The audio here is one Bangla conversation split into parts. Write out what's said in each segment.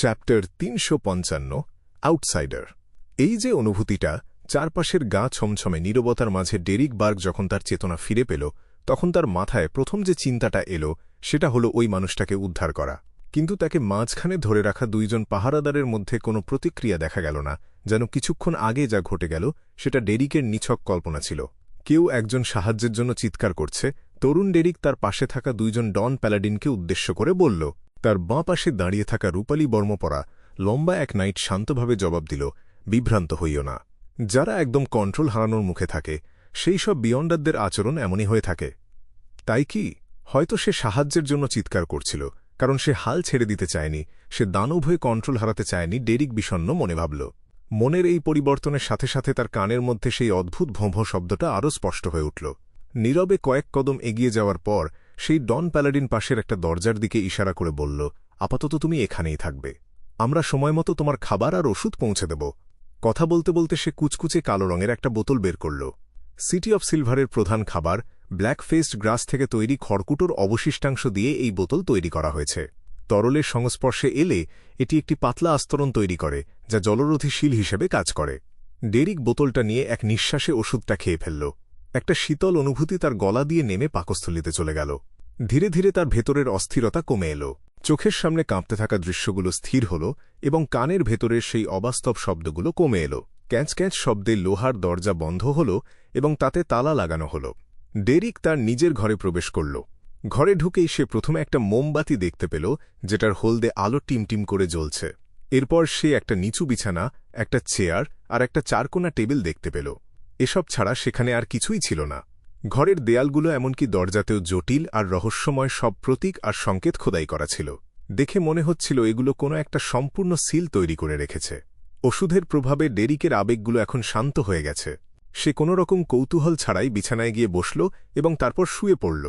Chapter ৩৫৫ outsider. এই যে অনুভূতিটা, চারপাশের গা ছমছমে নীরবতার মাঝে ডেরিক বার্গ যখন তার চেতনা ফিরে পেল, তখন তার মাথায় প্রথম যে চিন্তাটা এলো সেটা হলো ওই মানুষটাকে উদ্ধার করা। কিন্তু তাকে মাঝখানে ধরে রাখা দুইজন পাহারাদারের মধ্যে কোনো প্রতিক্রিয়া দেখা গেল না, যেন কিছুক্ষণ আগে যা ঘটে গেল সেটা ডেরিকের নিছক কল্পনা ছিল। কেউ একজন সাহায্যের জন্য চিৎকার করছে। তরুণ ডেরিক তার পাশে থাকা দুইজন ডন প্যালাডিনকে উদ্দেশ্য করে বলল। তার বাঁ পাশে দাঁড়িয়ে থাকা রূপালী বর্ম পরা লম্বা এক নাইট শান্তভাবে জবাব দিল, বিভ্রান্ত হইও না। যারা একদম কন্ট্রোল হারানোর মুখে থাকে সেই সব বিয়ন্ডারদের আচরণ এমনই হয়ে থাকে। তাই কি? হয়তো সে সাহায্যের জন্য চিৎকার করছিল, কারণ সে হাল ছেড়ে দিতে চায়নি, সে দানব হয়ে কন্ট্রোল হারাতে চায়নি। ডেরিক বিষণ্ণ মনে ভাবল। মনের এই পরিবর্তনের সাথে সাথে তার কানের মধ্যে সেই অদ্ভুত ভোঁ শব্দটা আরও স্পষ্ট হয়ে উঠল। নীরবে কয়েক কদম এগিয়ে যাওয়ার পর সেই ডন প্যালাডিন পাশের একটা দরজার দিকে ইশারা করে বলল, আপাতত তুমি এখানেই থাকবে, আমরা সময়মতো তোমার খাবার আর ওষুধ পৌঁছে দেব। কথা বলতে বলতে সে কুচকুচে কালো রঙের একটা বোতল বের করল। সিটি অফ সিলভারের প্রধান খাবার ব্ল্যাক ফেসড গ্রাস থেকে তৈরি খড়কুটোর অবশিষ্টাংশ দিয়ে এই বোতল তৈরি করা হয়েছে। তরলের সংস্পর্শে এলে এটি একটি পাতলা আস্তরণ তৈরি করে, যা জলরোধী শিল হিসেবে কাজ করে। ডেরিক বোতলটা নিয়ে এক নিঃশ্বাসে ওষুধটা খেয়ে ফেলল। একটা শীতল অনুভূতি তার গলা দিয়ে নেমে পাকস্থলিতে চলে গেল। ধীরে ধীরে তার ভেতরের অস্থিরতা কমে এলো। চোখের সামনে কাঁপতে থাকা দৃশ্যগুলো স্থির হল এবং কানের ভেতরের সেই অবাস্তব শব্দগুলো কমে এলো। ক্যাঁচ ক্যাঁচ শব্দে লোহার দরজা বন্ধ হল এবং তাতে তালা লাগানো হল। ডেরিক তার নিজের ঘরে প্রবেশ করল। ঘরে ঢুকেই সে প্রথমে একটা মোমবাতি দেখতে পেল, যেটার হলদে আলো টিমটিম করে জ্বলছে। এরপর সে একটা নিচু বিছানা, একটা চেয়ার আর একটা চারকোনা টেবিল দেখতে পেল। এসব ছাড়া সেখানে আর কিছুই ছিল না। ঘরের দেয়ালগুলো এমনকি দরজাতেও জটিল আর রহস্যময় সব প্রতীক আর সংকেত খোদাই করা ছিল। দেখে মনে হচ্ছিল এগুলো কোনো একটা সম্পূর্ণ সিল তৈরি করে রেখেছে। ওষুধের প্রভাবে ডেরিকের আবেগগুলো এখন শান্ত হয়ে গেছে। সে কোনোরকম কৌতূহল ছাড়াই বিছানায় গিয়ে বসল এবং তারপর শুয়ে পড়ল।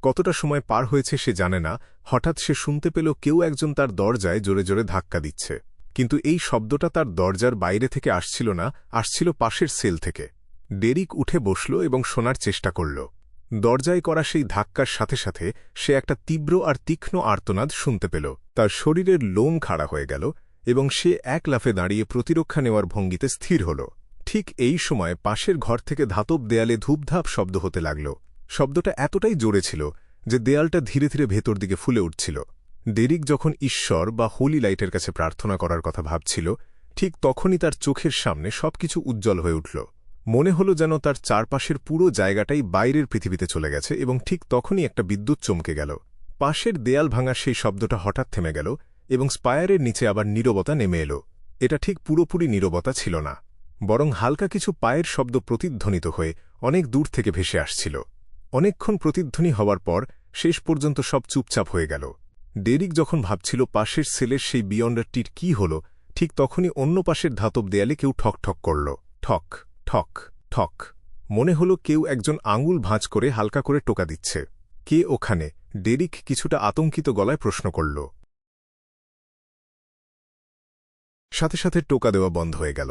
কতটা সময় পার হয়েছে সে জানে না। হঠাৎ সে শুনতে পেল কেউ একজন তার দরজায় জোরে জোরে ধাক্কা দিচ্ছে। কিন্তু এই শব্দটা তার দরজার বাইরে থেকে আসছিল না, আসছিল পাশের সেল থেকে। ডেরিক উঠে বসল এবং শোনার চেষ্টা করল। দরজায় করা সেই ধাক্কার সাথে সাথে সে একটা তীব্র আর তীক্ষ্ণ আর্তনাদ শুনতে পেল। তার শরীরের লোম খাড়া হয়ে গেল এবং সে এক লাফে দাঁড়িয়ে প্রতিরক্ষা নেওয়ার ভঙ্গিতে স্থির হল। ঠিক এই সময় পাশের ঘর থেকে ধাতব দেয়ালে ধূপধাপ শব্দ হতে লাগল। শব্দটা এতটাই জোরে ছিল যে দেয়ালটা ধীরে ধীরে ভেতর দিকে ফুলে উঠছিল। ডেরিক যখন ঈশ্বর বা হোলি লাইটের কাছে প্রার্থনা করার কথা ভাবছিল, ঠিক তখনই তার চোখের সামনে সবকিছু উজ্জ্বল হয়ে উঠল। মনে হল যেন তার চারপাশের পুরো জায়গাটাই বাইরের পৃথিবীতে চলে গেছে এবং ঠিক তখনই একটা বিদ্যুৎ চমকে গেল। পাশের দেয়াল ভাঙার সেই শব্দটা হঠাৎ থেমে গেল এবং স্পায়ারের নিচে আবার নীরবতা নেমে এলো। এটা ঠিক পুরোপুরি নীরবতা ছিল না, বরং হালকা কিছু পায়ের শব্দ প্রতিধ্বনিত হয়ে অনেক দূর থেকে ভেসে আসছিল। অনেকক্ষণ প্রতিধ্বনি হওয়ার পর শেষ পর্যন্ত সব চুপচাপ হয়ে গেল। ডেরিক যখন ভাবছিল পাশের সেলের সেই বিয়ন্ডারটির কি হল, ঠিক তখনই অন্য পাশের ধাতব দেয়ালে কেউ ঠক ঠক করল। ঠক ঠক ঠক। মনে হল কেউ একজন আঙুল ভাঁজ করে হালকা করে টোকা দিচ্ছে। কে ওখানে? ডেরিক কিছুটা আতঙ্কিত গলায় প্রশ্ন করল। সাথে সাথে টোকা দেওয়া বন্ধ হয়ে গেল।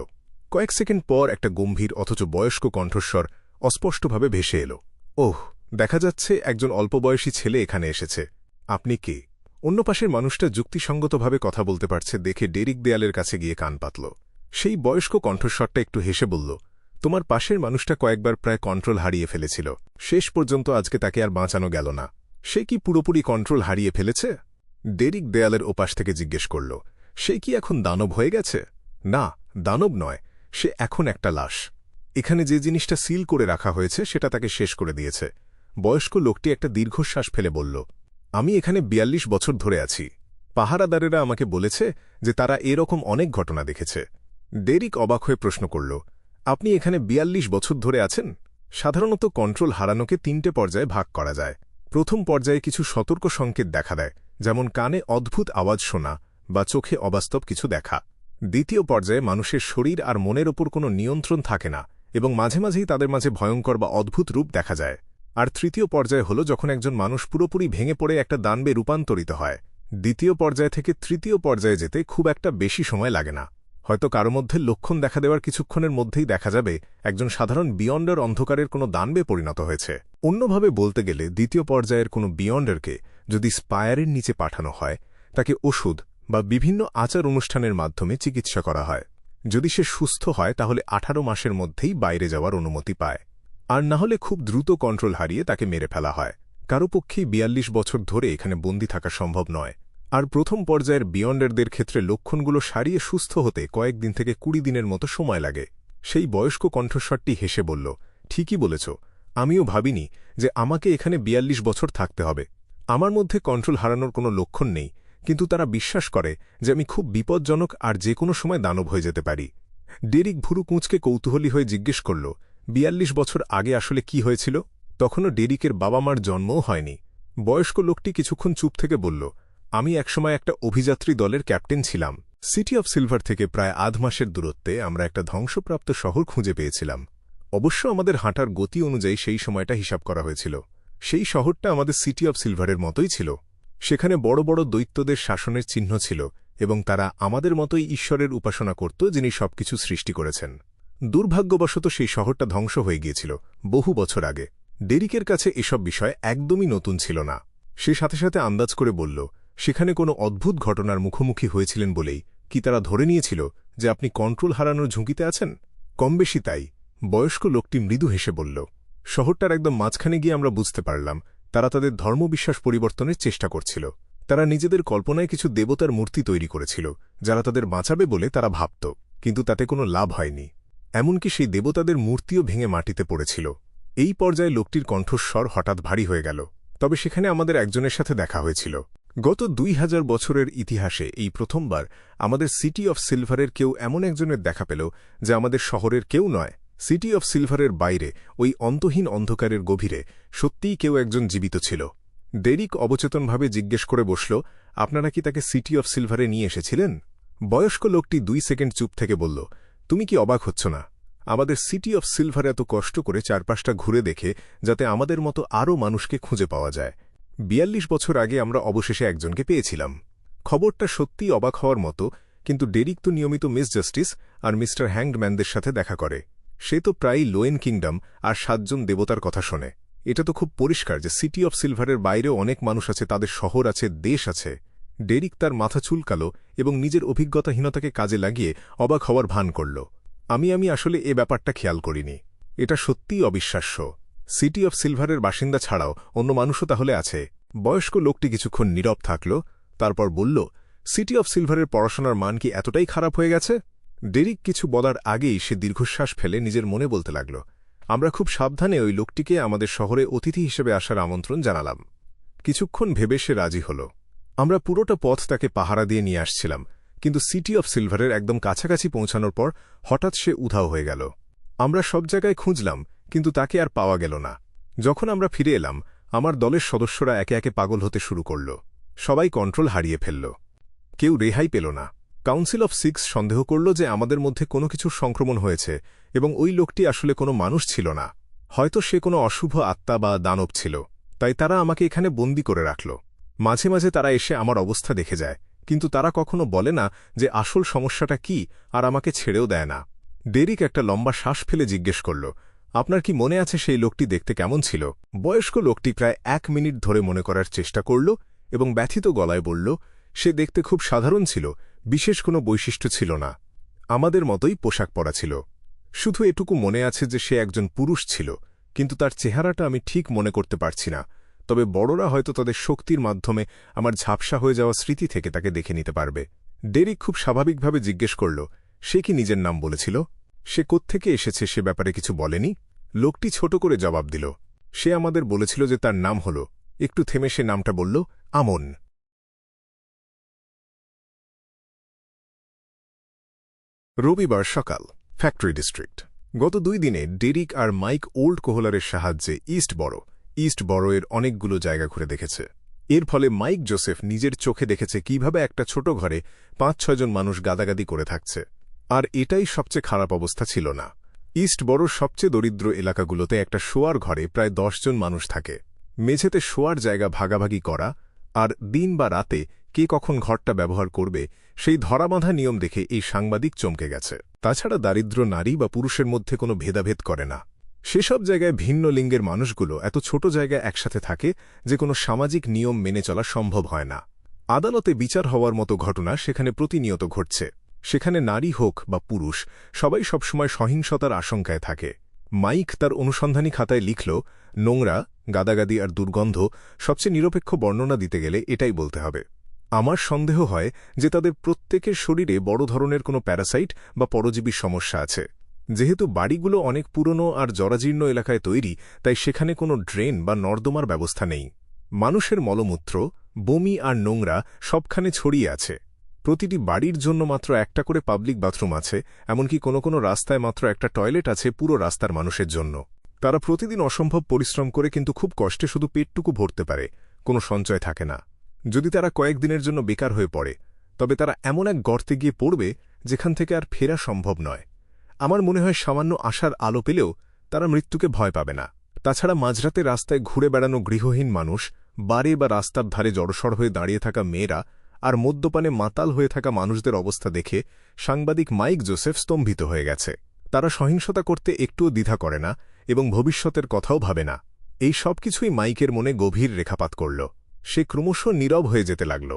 কয়েক সেকেন্ড পর একটা গম্ভীর অথচ বয়স্ক কণ্ঠস্বর অস্পষ্টভাবে ভেসে এলো। ওহ, দেখা যাচ্ছে একজন অল্পবয়সী ছেলে এখানে এসেছে। আপনি কে? অন্য পাশের মানুষটা যুক্তিসঙ্গতভাবে কথা বলতে পারছে দেখে ডেরিক দেয়ালের কাছে গিয়ে কান পাতল। সেই বয়স্ক কণ্ঠস্বরটা একটু হেসে বলল, তোমার পাশের মানুষটা কয়েকবার প্রায় কন্ট্রোল হারিয়ে ফেলেছিল। শেষ পর্যন্ত আজকে তাকে আর বাঁচানো গেল না। সে কি পুরোপুরি কন্ট্রোল হারিয়ে ফেলেছে? ডেরিক দেয়ালের ওপাশ থেকে জিজ্ঞেস করল, সে কি এখন দানব হয়ে গেছে? না, দানব নয়, সে এখন একটা লাশ। এখানে যে জিনিসটা সিল করে রাখা হয়েছে সেটা তাকে শেষ করে দিয়েছে। বয়স্ক লোকটি একটা দীর্ঘশ্বাস ফেলে বলল, আমি এখানে ৪২ বছর ধরে আছি। পাহারাদারেরা আমাকে বলেছে যে তারা এরকম অনেক ঘটনা দেখেছে। ডেরিক অবাক হয়ে প্রশ্ন করল, আপনি এখানে ৪২ বছর ধরে আছেন? সাধারণত কন্ট্রোল হারানোকে ৩টে পর্যায়ে ভাগ করা যায়। প্রথম পর্যায়ে কিছু সতর্ক সংকেত দেখা দেয়, যেমন কানে অদ্ভুত আওয়াজ শোনা বা চোখে অবাস্তব কিছু দেখা। দ্বিতীয় পর্যায়ে মানুষের শরীর আর মনের ওপর কোনো নিয়ন্ত্রণ থাকে না এবং মাঝে মাঝেই তাদের মাঝে ভয়ঙ্কর বা অদ্ভুত রূপ দেখা যায়। আর তৃতীয় পর্যায়ে হল যখন একজন মানুষ পুরোপুরি ভেঙে পড়ে একটা দানবে রূপান্তরিত হয়। দ্বিতীয় পর্যায় থেকে তৃতীয় পর্যায়ে যেতে খুব একটা বেশি সময় লাগে না। হয়তো কারো মধ্যে লক্ষণ দেখা দেওয়ার কিছুক্ষণের মধ্যেই দেখা যাবে একজন সাধারণ বিয়ন্ডার অন্ধকারের কোনো দানবে পরিণত হয়েছে। অন্যভাবে বলতে গেলে দ্বিতীয় পর্যায়ের কোনো বিয়ন্ডারকে যদি স্পায়ারের নিচে পাঠানো হয়, তাকে ওষুধ বা বিভিন্ন আচার অনুষ্ঠানের মাধ্যমে চিকিৎসা করা হয়। যদি সে সুস্থ হয় তাহলে 18 মাসের মধ্যেই বাইরে যাওয়ার অনুমতি পায়, আর না হলে খুব দ্রুত কন্ট্রোল হারিয়ে তাকে মেরে ফেলা হয়। কারো পক্ষেই 42 বছর ধরে এখানে বন্দী থাকা সম্ভব নয়। আর প্রথম পর্যায়ের বিয়ন্ডারদের ক্ষেত্রে লক্ষণগুলো সারিয়ে সুস্থ হতে কয়েকদিন থেকে 20 দিনের মতো সময় লাগে। সেই বয়স্ক কণ্ঠস্বরটি হেসে বলল, ঠিকই বলেছ, আমিও ভাবিনি যে আমাকে এখানে 42 বছর থাকতে হবে। আমার মধ্যে কন্ট্রোল হারানোর কোনো লক্ষণ নেই, কিন্তু তারা বিশ্বাস করে যে আমি খুব বিপজ্জনক আর যে কোনো সময় দানব হয়ে যেতে পারি। ডেরিক ভুরু কুঁচকে কৌতূহলী হয়ে জিজ্ঞেস করল, 42 বছর আগে আসলে কি হয়েছিল? তখনও ডেরিকের বাবা মার জন্মও হয়নি। বয়স্ক লোকটি কিছুক্ষণ চুপ থেকে বলল, আমি একসময় একটা অভিযাত্রী দলের ক্যাপ্টেন ছিলাম। সিটি অফ সিলভার থেকে প্রায় আধ মাসের দূরত্বে আমরা একটা ধ্বংসপ্রাপ্ত শহর খুঁজে পেয়েছিলাম। অবশ্য আমাদের হাঁটার গতি অনুযায়ী সেই সময়টা হিসাব করা হয়েছিল। সেই শহরটা আমাদের সিটি অফ সিলভারের মতোই ছিল। সেখানে বড় বড় দৈত্যদের শাসনের চিহ্ন ছিল এবং তারা আমাদের মতোই ঈশ্বরের উপাসনা করত, যিনি সবকিছু সৃষ্টি করেছেন। দুর্ভাগ্যবশত সেই শহরটা ধ্বংস হয়ে গিয়েছিল বহু বছর আগে। ডেরিকের কাছে এসব বিষয় একদমই নতুন ছিল না। সে সাথে সাথে আন্দাজ করে বলল, সেখানে কোনো অদ্ভুত ঘটনার মুখোমুখি হয়েছিলেন বলেই কি তারা ধরে নিয়েছিল যে আপনি কন্ট্রোল হারানোর ঝুঁকিতে আছেন? কমবেশি তাই, বয়স্ক লোকটি মৃদু হেসে বলল। শহরটার একদম মাঝখানে গিয়ে আমরা বুঝতে পারলাম তারা তাদের ধর্মবিশ্বাস পরিবর্তনের চেষ্টা করছিল। তারা নিজেদের কল্পনায় কিছু দেবতার মূর্তি তৈরি করেছিল যারা তাদের বাঁচাবে বলে তারা ভাবত, কিন্তু তাতে কোনো লাভ হয়নি। এমনকি সেই দেবতাদের মূর্তিও ভেঙে মাটিতে পড়েছিল। এই পর্যায়ে লোকটির কণ্ঠস্বর হঠাৎ ভারী হয়ে গেল। তবে সেখানে আমাদের একজনের সাথে দেখা হয়েছিল। গত 2000 বছরের ইতিহাসে এই প্রথমবার আমাদের সিটি অফ সিলভারের কেউ এমন একজনের দেখা পেল যে আমাদের শহরের কেউ নয়। সিটি অফ সিলভারের বাইরে ওই অন্তহীন অন্ধকারের গভীরে সত্যিই কেউ একজন জীবিত ছিল। ডেরিক অবচেতনভাবে জিজ্ঞেস করে বসল, আপনারা কি তাকে সিটি অফ সিলভারে নিয়ে এসেছিলেন? বয়স্ক লোকটি 2 সেকেন্ড চুপ থেকে বলল, তুমি কি অবাক হচ্ছ না? আমাদের সিটি অফ সিলভার এত কষ্ট করে চারপাশটা ঘুরে দেখে যাতে আমাদের মতো আরও মানুষকে খুঁজে পাওয়া যায়। 42 বছর আগে আমরা অবশেষে একজনকে পেয়েছিলাম। খবরটা সত্যিই অবাক হওয়ার মতো, কিন্তু ডেরিক তো নিয়মিত মিস জাস্টিস আর মিস্টার হ্যাংডম্যানদের সাথে দেখা করে। সে তো প্রায়ই লোয়েন কিংডম আর 7 জন দেবতার কথা শোনে। এটা তো খুব পরিষ্কার যে সিটি অফ সিলভারের বাইরেও অনেক মানুষ আছে, তাদের শহর আছে, দেশ আছে। ডেরিক তার মাথা চুলকালো এবং নিজের অভিজ্ঞতাহীনতাকে কাজে লাগিয়ে অবাক হওয়ার ভান করল। আমি আসলে এ ব্যাপারটা খেয়াল করিনি। এটা সত্যিই অবিশ্বাস্য। সিটি অফ সিলভারের বাসিন্দা ছাড়াও অন্য মানুষও তাহলে আছে? বয়স্ক লোকটি কিছুক্ষণ নীরব থাকল, তারপর বলল, সিটি অফ সিলভারের পড়াশোনার মান কি এতটাই খারাপ হয়ে গেছে? ডেরিক কিছু বলার আগেই সে দীর্ঘশ্বাস ফেলে নিজের মনে বলতে লাগল, আমরা খুব সাবধানে ওই লোকটিকে আমাদের শহরে অতিথি হিসেবে আসার আমন্ত্রণ জানালাম। কিছুক্ষণ ভেবে সে রাজি হল। আমরা পুরোটা পথ তাকে পাহারা দিয়ে নিয়ে আসছিলাম, কিন্তু সিটি অফ সিলভারের একদম কাছাকাছি পৌঁছানোর পর হঠাৎ সে উধাও হয়ে গেল। আমরা সব জায়গায় খুঁজলাম, কিন্তু তাকে আর পাওয়া গেল না। যখন আমরা ফিরে এলাম, আমার দলের সদস্যরা একে একে পাগল হতে শুরু করল। সবাই কন্ট্রোল হারিয়ে ফেলল। কেউ রেহাই পেল না। কাউন্সিল অফ 6 সন্দেহ করল যে আমাদের মধ্যে কোনো কিছুর সংক্রমণ হয়েছে এবং ওই লোকটি আসলে কোনো মানুষ ছিল না। হয়তো সে কোনো অশুভ আত্মা বা দানব ছিল। তাই তারা আমাকে এখানে বন্দী করে রাখল। মাঝে মাঝে তারা এসে আমার অবস্থা দেখে যায়, কিন্তু তারা কখনো বলে না যে আসল সমস্যাটা কি, আর আমাকে ছেড়েও দেয় না। ডেরিক একটা লম্বা শ্বাস ফেলে জিজ্ঞেস করল, আপনার কি মনে আছে সেই লোকটি দেখতে কেমন ছিল? বয়স্ক লোকটি প্রায় 1 মিনিট ধরে মনে করার চেষ্টা করল এবং ব্যথিত গলায় বলল, সে দেখতে খুব সাধারণ ছিল, বিশেষ কোনো বৈশিষ্ট্য ছিল না। আমাদের মতোই পোশাক পরা ছিল। শুধু এটুকু মনে আছে যে সে একজন পুরুষ ছিল, কিন্তু তার চেহারাটা আমি ঠিক মনে করতে পারছি না। তবে বড়রা হয়তো তাদের শক্তির মাধ্যমে আমার ঝাপসা হয়ে যাওয়া স্মৃতি থেকে তাকে দেখে নিতে পারবে। ডেরিক খুব স্বাভাবিকভাবে জিজ্ঞেস করল, সে কি নিজের নাম বলেছিল? সে কোত্থেকে এসেছে সে ব্যাপারে কিছু বলেনি? লোকটি ছোট করে জবাব দিল, সে আমাদের বলেছিল যে তার নাম হল। একটু থেমে সে নামটা বলল, আমন। রবিবার সকাল, ফ্যাক্টরি ডিস্ট্রিক্ট। গত 2 দিনে ডেরিক আর মাইক ওল্ড কোহলারের সাহায্যে ইস্ট বরোয়ের অনেকগুলো জায়গা ঘুরে দেখেছে। এর ফলে মাইক জোসেফ নিজের চোখে দেখেছে কিভাবে একটা ছোট ঘরে 5-6 জন মানুষ গাদাগাদি করে থাকছে। আর এটাই সবচেয়ে খারাপ অবস্থা ছিল না। ইস্ট বরোর সবচেয়ে দরিদ্র এলাকাগুলোতে একটা শোয়ার ঘরে প্রায় 10 জন মানুষ থাকে। মেঝেতে শোয়ার জায়গা ভাগাভাগি করা আর দিন বা রাতে কে কখন ঘরটা ব্যবহার করবে সেই ধরাবাঁধা নিয়ম দেখে এই সাংবাদিক চমকে গেছে। তাছাড়া দারিদ্র নারী বা পুরুষের মধ্যে কোনো ভেদাভেদ করে না। সেসব জায়গায় ভিন্ন লিঙ্গের মানুষগুলো এত ছোট জায়গায় একসাথে থাকে যে কোনো সামাজিক নিয়ম মেনে চলা সম্ভব হয় না। আদালতে বিচার হওয়ার মতো ঘটনা সেখানে প্রতিনিয়ত ঘটছে। সেখানে নারী হোক বা পুরুষ, সবাই সবসময় সহিংসতার আশঙ্কায় থাকে। মাইক তার অনুসন্ধানী খাতায় লিখল, নোংরা, গাদাগাদি আর দুর্গন্ধ। সবচেয়ে নিরপেক্ষ বর্ণনা দিতে গেলে এটাই বলতে হবে। আমার সন্দেহ হয় যে তাদের প্রত্যেকের শরীরে বড় ধরনের কোনো প্যারাসাইট বা পরজীবীর সমস্যা আছে। যেহেতু বাড়িগুলো অনেক পুরনো আর জরাজীর্ণ এলাকায় তৈরি, তাই সেখানে কোনো ড্রেন বা নর্দমার ব্যবস্থা নেই। মানুষের মলমূত্র, বমি আর নোংরা সবখানে ছড়িয়ে আছে। প্রতিটি বাড়ির জন্য মাত্র একটা করে পাবলিক বাথরুম আছে, এমনকি কোনো কোনো রাস্তায় মাত্র একটা টয়লেট আছে পুরো রাস্তার মানুষের জন্য। তারা প্রতিদিন অসম্ভব পরিশ্রম করে কিন্তু খুব কষ্টে শুধু পেটটুকু ভরতে পারে, কোনো সঞ্চয় থাকে না। যদি তারা কয়েকদিনের জন্য বেকার হয়ে পড়ে, তবে তারা এমন এক গর্তে গিয়ে পড়বে যেখান থেকে আর ফেরা সম্ভব নয়। আমার মনে হয় সামান্য আশার আলো পেলেও তারা মৃত্যুকে ভয় পাবে না। তাছাড়া মাঝরাতে রাস্তায় ঘুরে বেড়ানো গৃহহীন মানুষ, বারে বা রাস্তার ধারে জড়সড় হয়ে দাঁড়িয়ে থাকা মেয়েরা আর মদ্যপানে মাতাল হয়ে থাকা মানুষদের অবস্থা দেখে সাংবাদিক মাইক জোসেফ স্তম্ভিত হয়ে গেছে। তারা সহিংসতা করতে একটুও দ্বিধা করে না এবং ভবিষ্যতের কথাও ভাবে না। এই সবকিছুই মাইকের মনে গভীর রেখাপাত করল। সে ক্রমশ নীরব হয়ে যেতে লাগল।